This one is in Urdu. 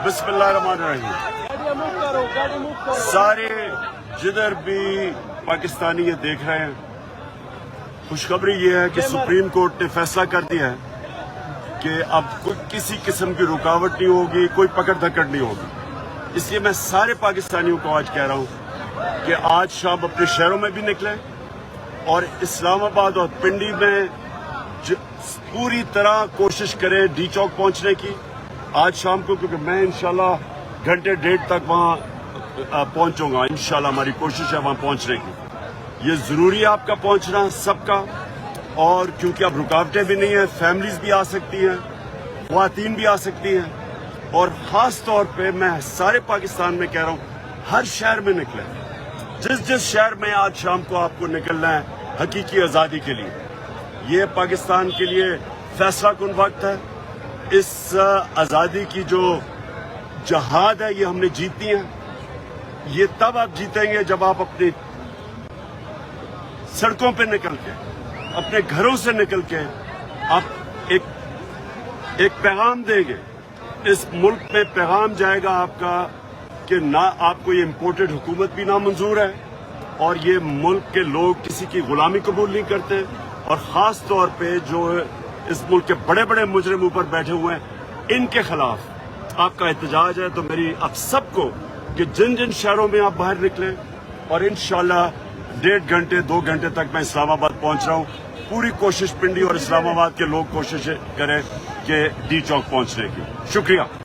بسم اللہ الرحمن الرحیم. سارے جدھر بھی پاکستانی یہ دیکھ رہے ہیں، خوشخبری یہ ہے کہ سپریم کورٹ نے فیصلہ کر دیا ہے کہ اب کسی قسم کی رکاوٹ نہیں ہوگی، کوئی پکڑ دھکڑ نہیں ہوگی. اس لیے میں سارے پاکستانیوں کو آج کہہ رہا ہوں کہ آج شام اپنے شہروں میں بھی نکلیں اور اسلام آباد اور پنڈی میں پوری طرح کوشش کریں ڈی چوک پہنچنے کی آج شام کو، کیونکہ میں انشاءاللہ گھنٹے ڈیڑھ تک وہاں پہنچوں گا. انشاءاللہ ہماری کوشش ہے وہاں پہنچنے کی. یہ ضروری ہے آپ کا پہنچنا سب کا، اور کیونکہ اب رکاوٹیں بھی نہیں ہیں، فیملیز بھی آ سکتی ہیں، خواتین بھی آ سکتی ہیں، اور خاص طور پہ میں سارے پاکستان میں کہہ رہا ہوں ہر شہر میں نکلیں. جس شہر میں آج شام کو آپ کو نکلنا ہے حقیقی آزادی کے لیے. یہ پاکستان کے لیے فیصلہ کن وقت ہے. اس آزادی کی جو جہاد ہے یہ ہم نے جیتنی ہے. یہ تب آپ جیتیں گے جب آپ اپنی سڑکوں پہ نکل کے، اپنے گھروں سے نکل کے آپ ایک پیغام دیں گے. اس ملک میں پیغام جائے گا آپ کا کہ نہ آپ کو یہ امپورٹڈ حکومت بھی نامنظور ہے، اور یہ ملک کے لوگ کسی کی غلامی قبول نہیں کرتے، اور خاص طور پہ جو اس ملک کے بڑے بڑے مجرم اوپر بیٹھے ہوئے ہیں ان کے خلاف آپ کا احتجاج ہے. تو میری آپ سب کو کہ جن شہروں میں آپ باہر نکلیں، اور انشاءاللہ 1.5 گھنٹے 2 گھنٹے تک میں اسلام آباد پہنچ رہا ہوں. پوری کوشش پنڈی اور اسلام آباد کے لوگ کوشش کریں کہ ڈی چوک پہنچنے کی. شکریہ.